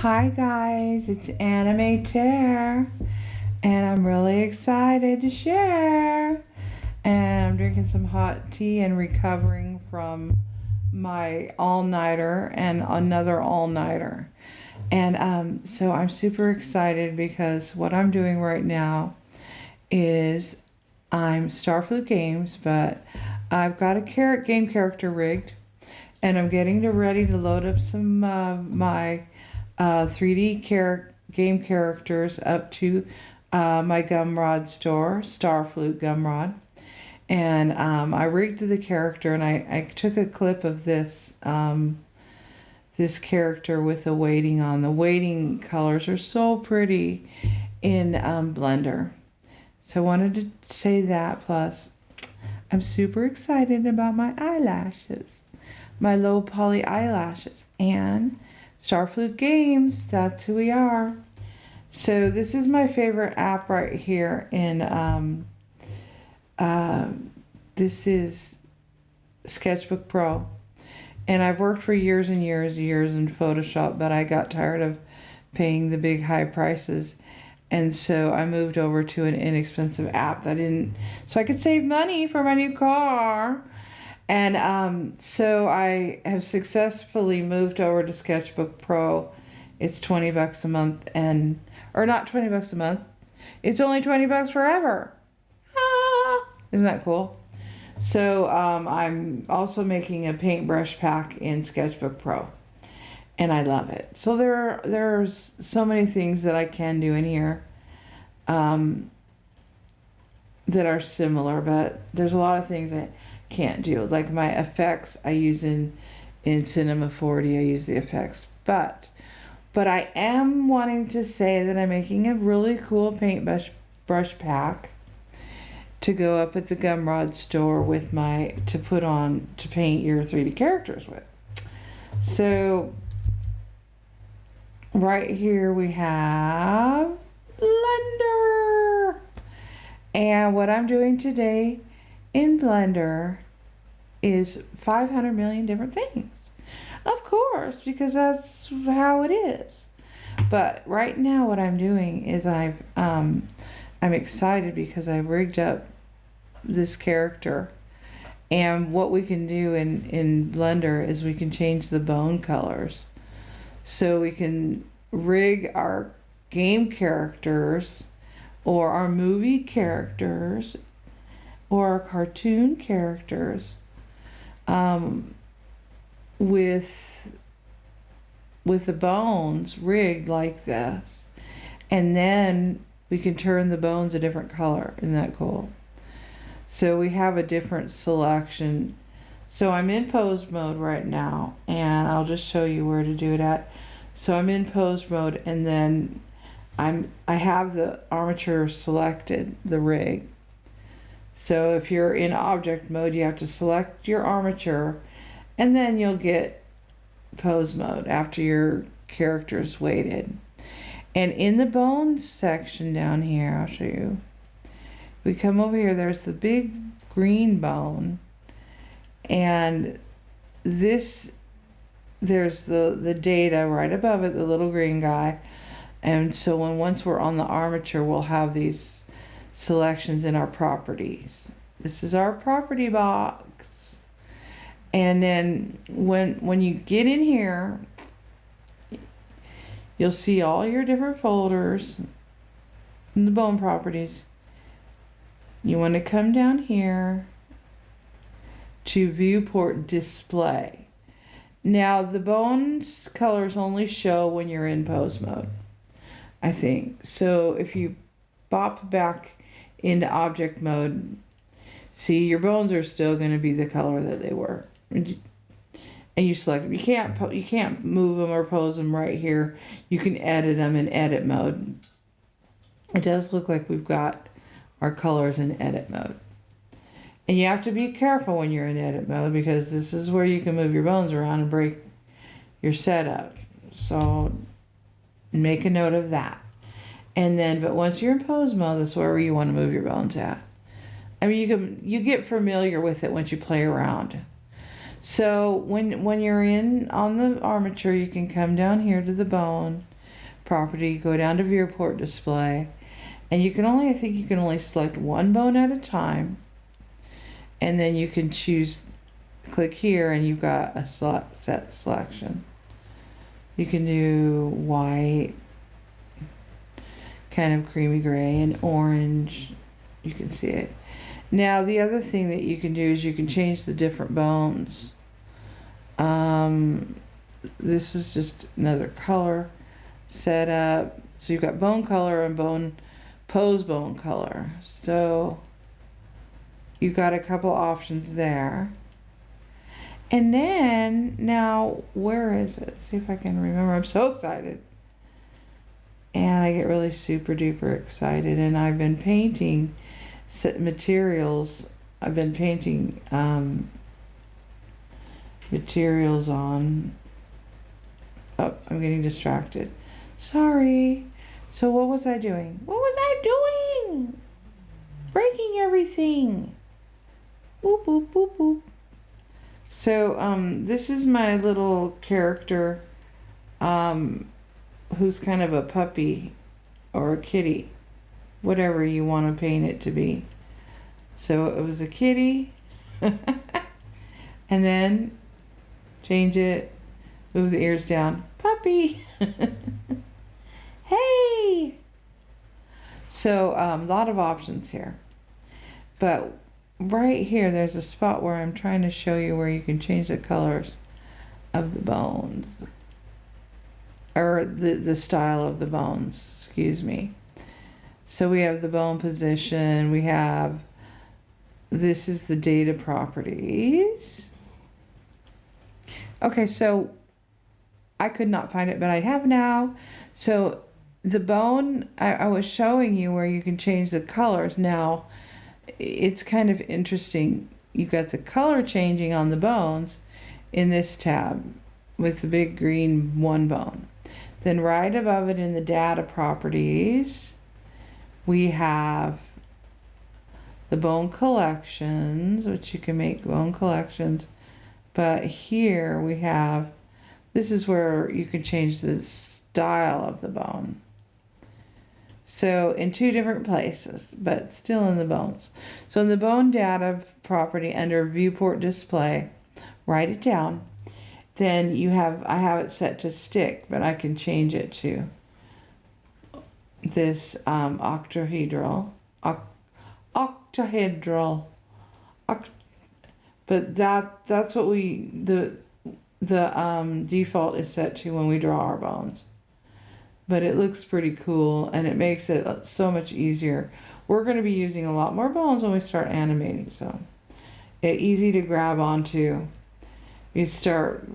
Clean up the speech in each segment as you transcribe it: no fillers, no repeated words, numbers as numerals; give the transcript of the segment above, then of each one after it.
Hi guys, it's Anime Tear, and I'm really excited to share. And I'm drinking some hot tea and recovering from my all-nighter and another all-nighter. And so I'm super excited because what I'm doing right now is I'm Starfleet Games, but I've got a game character rigged, and I'm getting ready to load up some my 3D game characters up to my Gumroad store, Starflute Gumroad. And I rigged the character, and I took a clip of this character with the weighting on. The weighting colors are so pretty in Blender. So I wanted to say that. Plus, I'm super excited about my eyelashes, my low poly eyelashes, and Starflute Games. That's who we are. So this is my favorite app right here. This is Sketchbook Pro, and I've worked for years and years in Photoshop, but I got tired of paying the big high prices. And so I moved over to an inexpensive app so I could save money for my new car. And so I have successfully moved over to Sketchbook Pro. It's $20 a month, or not $20 a month. It's only $20 forever. Ah, isn't that cool? So I'm also making a paintbrush pack in Sketchbook Pro, and I love it. So there's so many things that I can do in here that are similar, but there's a lot of things I can't do. Like my effects I use in Cinema 4D, I use the effects. But I am wanting to say that I'm making a really cool paintbrush pack to go up at the Gumroad store with to paint your 3D characters with. So right here we have Blender. And what I'm doing today in Blender is 500 million different things. Of course, because that's how it is. But right now what I'm doing is I'm excited because I've rigged up this character. And what we can do in Blender is we can change the bone colors. So we can rig our game characters or our movie characters or our cartoon characters with the bones rigged like this. And then we can turn the bones a different color. Isn't that cool? So we have a different selection. So I'm in pose mode right now, and I'll just show you where to do it at. So I'm in pose mode, and then I have the armature selected, the rig. So if you're in object mode, you have to select your armature, and then you'll get pose mode after your character's weighted. And in the bones section down here, I'll show you. We come over here, there's the big green bone, and there's the data right above it, the little green guy. And so once we're on the armature, we'll have these selections in our properties. This is our property box. And then when you get in here, you'll see all your different folders in the bone properties. You want to come down here to viewport display. Now the bones colors only show when you're in pose mode, I think. So if you bop back into object mode, see, your bones are still going to be the color that they were. And you select them. You can't move them or pose them right here. You can edit them in edit mode. It does look like we've got our colors in edit mode. And you have to be careful when you're in edit mode, because this is where you can move your bones around and break your setup. So make a note of that. And then, but once you're in pose mode, that's where you want to move your bones at. I mean, you get familiar with it once you play around. So when you're in on the armature, you can come down here to the bone property, go down to viewport display, and you can only, I think you can only select one bone at a time. And then you can choose, click here, and you've got a set selection. You can do white, kind of creamy gray, and orange. You can see it. Now, the other thing that you can do is you can change the different bones. This is just another color setup. So you've got bone color and pose bone color. So you've got a couple options there. And then, now, where is it? See if I can remember. I'm so excited. And I get really super duper excited. And I've been painting materials. I've been painting materials on. Oh, I'm getting distracted. Sorry. So what was I doing? What was I doing? Breaking everything. Boop, boop, boop, boop. So this is my little character who's kind of a puppy or a kitty, whatever you want to paint it to be. So it was a kitty, and then change it, move the ears down, puppy. Hey! So a lot of options here. But right here, there's a spot where I'm trying to show you where you can change the colors of the bones. Or the style of the bones, excuse me. So we have the bone position, we have, this is the data properties. Okay, so I could not find it, but I have now. So the bone, I was showing you where you can change the colors. Now, it's kind of interesting. You've got the color changing on the bones in this tab with the big green one bone. Then right above it in the data properties, we have the bone collections, which you can make bone collections. But here we have, this is where you can change the style of the bone. So in two different places, but still in the bones. So in the bone data property under viewport display, write it down. Then you have, I have it set to stick, but I can change it to this octahedral. But that's what the default is set to when we draw our bones. But it looks pretty cool, and it makes it so much easier. We're going to be using a lot more bones when we start animating, so it's easy to grab onto. You start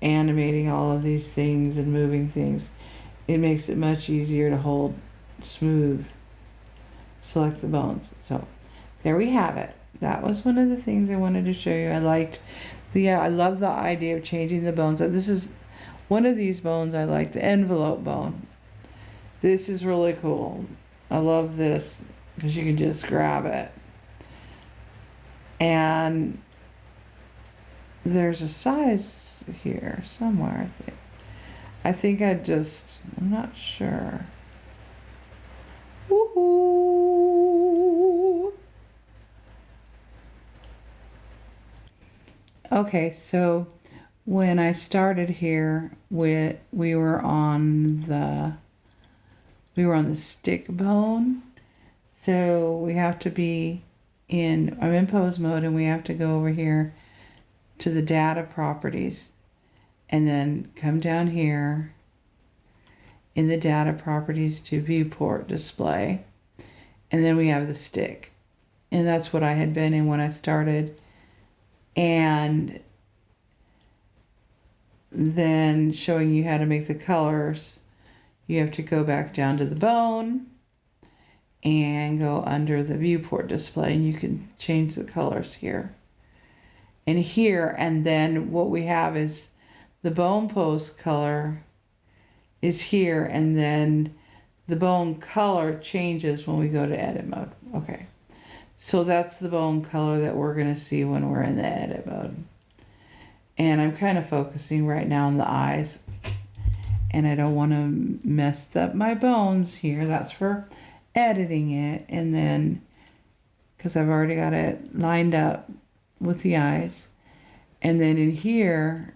animating all of these things and moving things. It makes it much easier to hold smooth. Select the bones. So there we have it. That was one of the things I wanted to show you. I love the idea of changing the bones. This is one of these bones I like, the envelope bone. This is really cool. I love this because you can just grab it. And there's a size here somewhere, I think I'm not sure. Woohoo! Okay, so when I started here, we were on the stick bone. So we have to be I'm in pose mode, and we have to go over here to the data properties and then come down here in the data properties to viewport display. And then we have the stick. And that's what I had been in when I started. And then showing you how to make the colors, you have to go back down to the bone and go under the viewport display, and you can change the colors here and here. And then what we have is the bone pose color is here, and then the bone color changes when we go to edit mode. Okay, so that's the bone color that we're going to see when we're in the edit mode. And I'm kind of focusing right now on the eyes. And I don't want to mess up my bones here. That's for editing it. And then, because I've already got it lined up with the eyes. And then in here,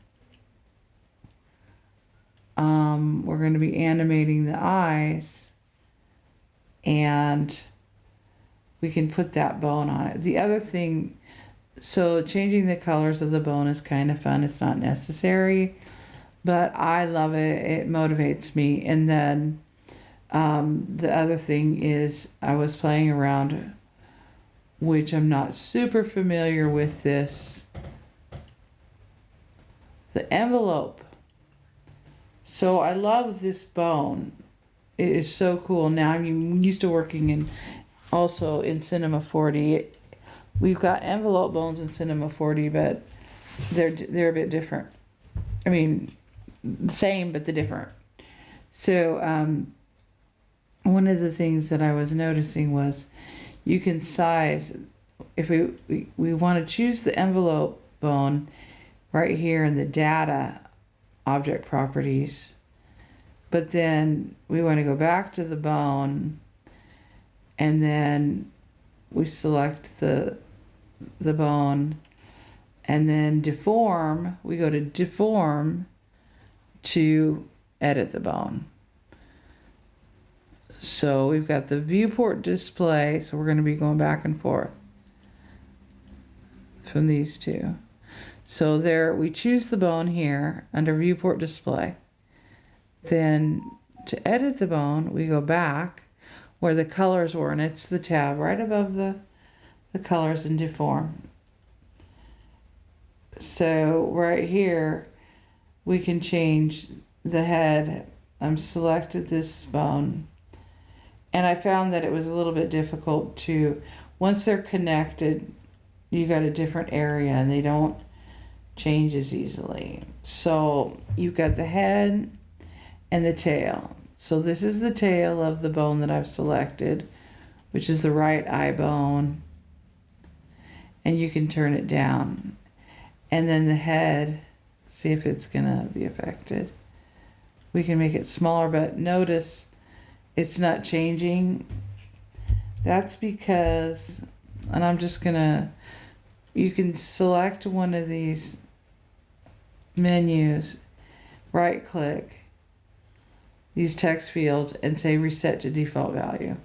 we're going to be animating the eyes. And we can put that bone on it. The other thing, so changing the colors of the bone is kind of fun. It's not necessary, but I love it. It motivates me. And then the other thing is I was playing around, which I'm not super familiar with this, the envelope. So I love this bone. It is so cool. Now I'm used to working in also in Cinema 4D. We've got envelope bones in Cinema 4D, but they're a bit different. I mean, the same, but the different. So one of the things that I was noticing was you can size, if we want to choose the envelope bone right here in the data object properties, but then we want to go back to the bone, and then we select the bone, and then deform, we go to deform to edit the bone. So we've got the viewport display, so we're going to be going back and forth from these two. So there, we choose the bone here under viewport display. Then to edit the bone, we go back where the colors were, and it's the tab right above the colors and deform. So right here, we can change the head. I'm selected this bone, and I found that it was a little bit difficult to, once they're connected, you got a different area and they don't change as easily. So you've got the head and the tail. So this is the tail of the bone that I've selected, which is the right eye bone. And you can turn it down. And then the head, see if it's gonna be affected. We can make it smaller, but notice it's not changing. That's because, and I'm just gonna, you can select one of these menus, right click these text fields and say reset to default value.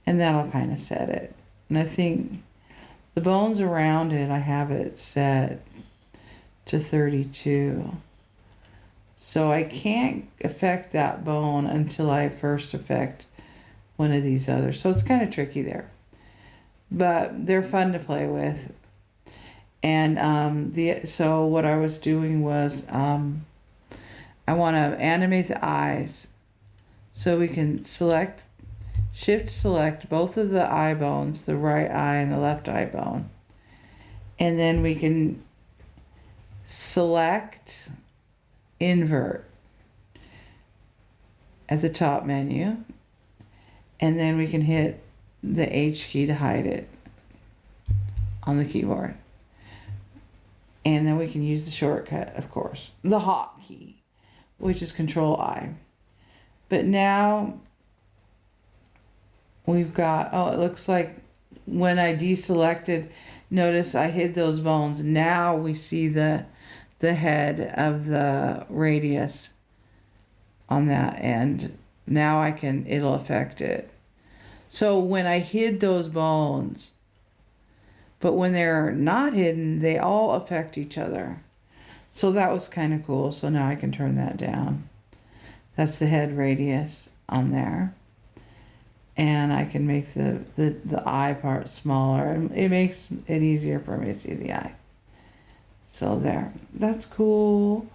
And that'll kind of set it. And I think the bones around it, I have it set to 32. So I can't affect that bone until I first affect one of these others. So it's kind of tricky there. But they're fun to play with. And so what I was doing was I want to animate the eyes. So we can shift select both of the eye bones, the right eye and the left eye bone. And then we can select invert at the top menu. And then we can hit the H key to hide it on the keyboard. And then we can use the shortcut, of course, the hot key, which is Control I. But now we've got, oh, it looks like when I deselected, notice I hid those bones. Now we see the head of the radius on that end. Now it'll affect it. So when I hid those bones, but when they're not hidden, they all affect each other. So that was kind of cool. So now I can turn that down. That's the head radius on there. And I can make the eye part smaller. And it makes it easier for me to see the eye. So there. That's cool.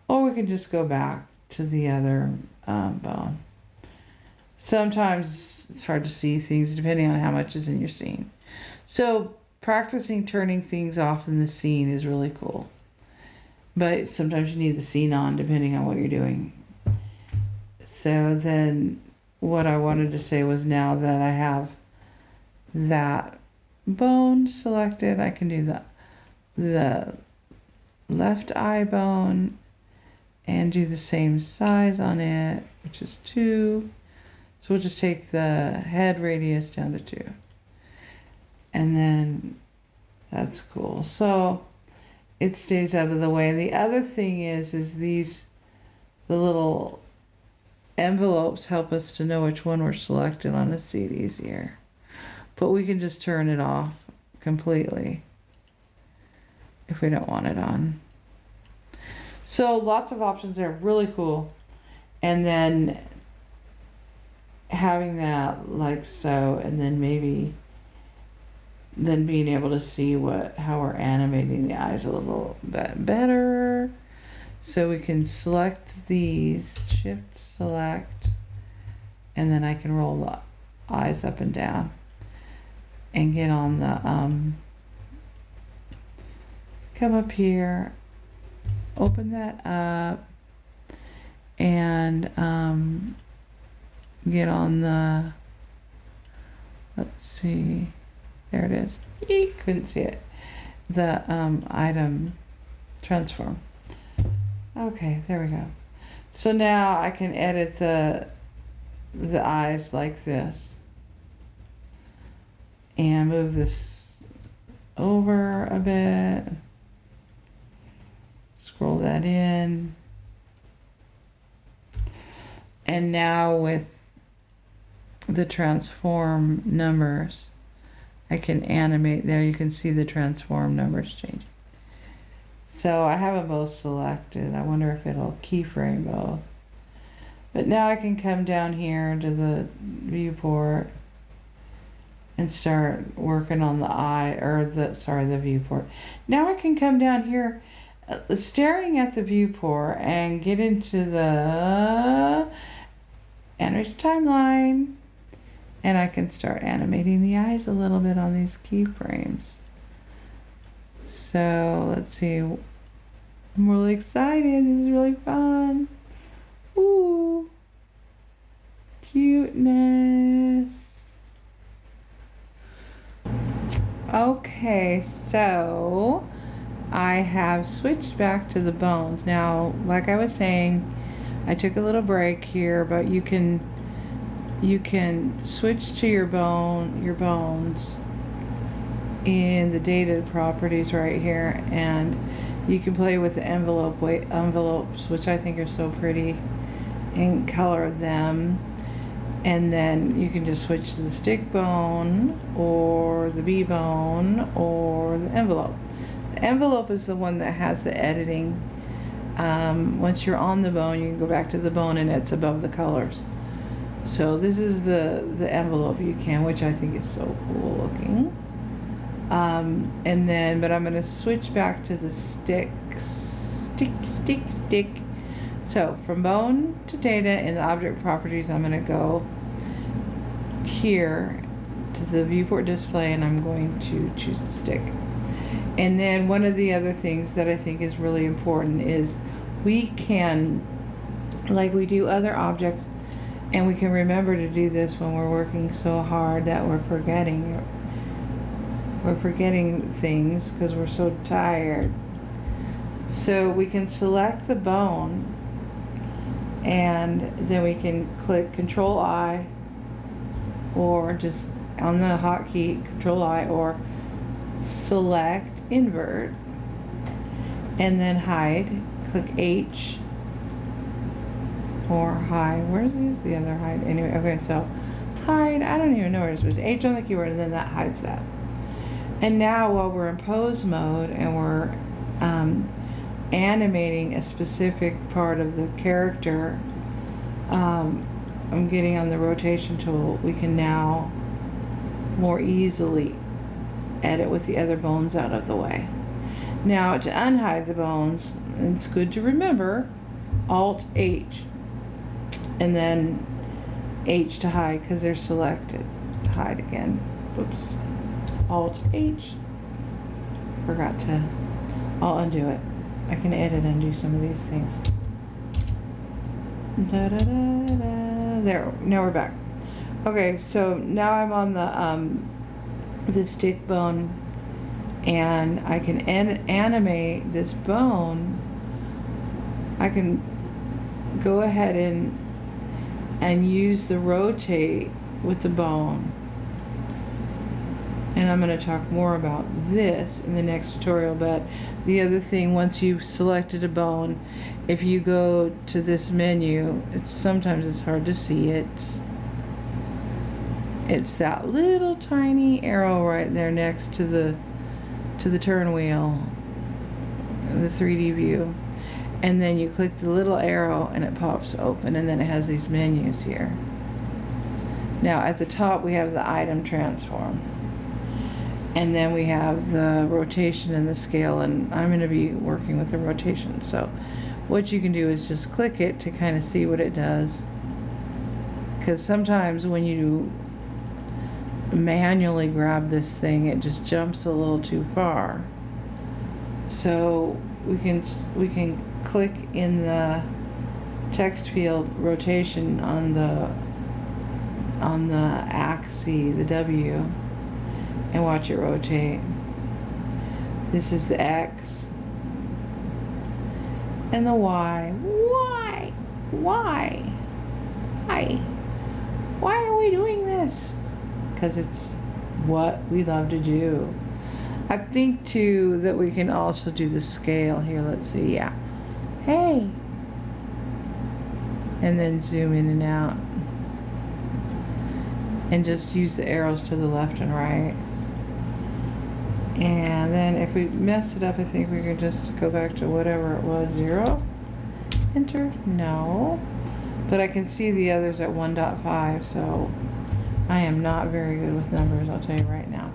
Or we can just go back to the other bone. Sometimes it's hard to see things depending on how much is in your scene. So practicing turning things off in the scene is really cool. But sometimes you need the scene on depending on what you're doing. So then what I wanted to say was, now that I have that bone selected, I can do the left eye bone and do the same size on it, which is 2. So we'll just take the head radius down to 2. And then that's cool. So it stays out of the way. And the other thing is the little envelopes help us to know which one we're selected on to see it easier. But we can just turn it off completely if we don't want it on. So lots of options there, really cool. And then having that like so, and then maybe then being able to see how we're animating the eyes a little bit better. So we can select these, shift select, and then I can roll the eyes up and down and get on the come up here, open that up, and get on the, let's see, there it is. Eek, couldn't see it. The item transform. Okay, there we go. So now I can edit the eyes like this and move this over a bit. Scroll that in. And now with the transform numbers, I can animate there. You can see the transform numbers changing. So I have them both selected. I wonder if it'll keyframe both. But now I can come down here to the viewport and start working on the eye, or the viewport. Now I can come down here, staring at the viewport, and get into the animation timeline, and I can start animating the eyes a little bit on these keyframes. So let's see. I'm really excited. This is really fun. Ooh, cuteness. Okay, so I have switched back to the bones. Now, like I was saying, I took a little break here, but you can switch to your bones in the data properties right here, and you can play with the envelopes, which I think are so pretty, and color them. And then you can just switch to the stick bone or the bee bone or the envelope. The envelope is the one that has the editing. Once you're on the bone, you can go back to the bone and it's above the colors. So this is the envelope you can, which I think is so cool looking. And then, but I'm going to switch back to the stick. So from bone to data in the object properties, I'm going to go here to the viewport display, and I'm going to choose the stick. And then one of the other things that I think is really important is we can, like we do other objects, and we can remember to do this when we're working so hard that we're forgetting things because we're so tired. So we can select the bone, and then we can click Control I, or just on the hotkey Control I, or select invert, and then hide. Click H or hide. Where's the other hide? Anyway, okay, so hide. I don't even know where it is. It's H on the keyboard, and then that hides that. And now while we're in pose mode and we're animating a specific part of the character, I'm getting on the rotation tool, we can now more easily edit with the other bones out of the way. Now to unhide the bones, it's good to remember Alt H and then H to hide because they're selected. Hide again. Oops. Alt H. Forgot to. I'll undo it. I can edit and undo some of these things. Da, da, da, da. There. Now we're back. Okay, so now I'm on the stick bone and I can animate this bone. I can go ahead and use the rotate with the bone. And I'm going to talk more about this in the next tutorial, but the other thing, once you've selected a bone, if you go to this menu, sometimes it's hard to see it. It's that little tiny arrow right there next to the turn wheel, the 3D view. And then you click the little arrow and it pops open, and then it has these menus here. Now at the top we have the item transform. And then we have the rotation and the scale, and I'm going to be working with the rotation. So what you can do is just click it to kind of see what it does. Because sometimes when you manually grab this thing, it just jumps a little too far. So we can click in the text field rotation on the axis, the W, and watch it rotate. This is the X and the Y. Why are we doing this? Because it's what we love to do. I think too that we can also do the scale here. Let's see. Yeah. Hey. And then zoom in and out. And just use the arrows to the left and right. And then if we mess it up, I think we can just go back to whatever it was. 0. Enter. No. But I can see the others at 1.5, so I am not very good with numbers, I'll tell you right now.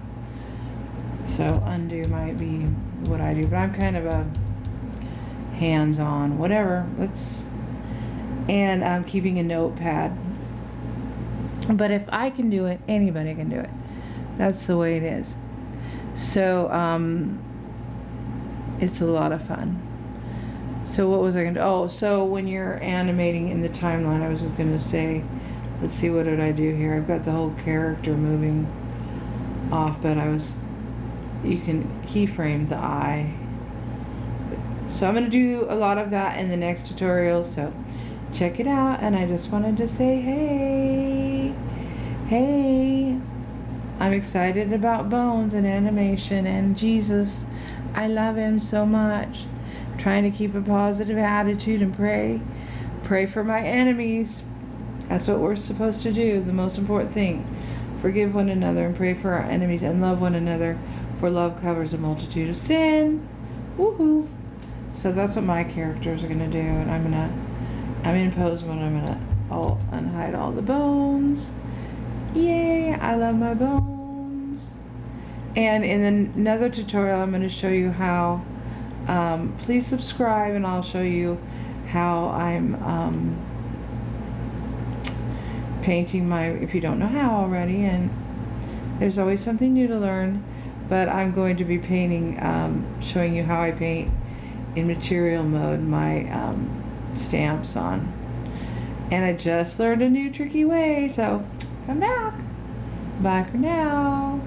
So undo might be what I do, but I'm kind of a hands-on, whatever. And I'm keeping a notepad. But if I can do it, anybody can do it. That's the way it is. So it's a lot of fun. So what was I going to do? Oh, so when you're animating in the timeline, I was just going to say, let's see, what did I do here? I've got the whole character moving off, but you can keyframe the eye. So I'm going to do a lot of that in the next tutorial, so check it out. And I just wanted to say, hey, I'm excited about bones and animation and Jesus. I love him so much. I'm trying to keep a positive attitude and pray for my enemies. That's what we're supposed to do, the most important thing. Forgive one another and pray for our enemies and love one another, for love covers a multitude of sin. Woohoo! So that's what my characters are going to do, and I'm in pose mode. I'm going to unhide all the bones. Yay! I love my bones. And in another tutorial, I'm going to show you how, please subscribe, and I'll show you how I'm painting if you don't know how already, and there's always something new to learn, but I'm going to be painting, showing you how I paint in material mode my stamps on. And I just learned a new tricky way, so come back. Bye for now.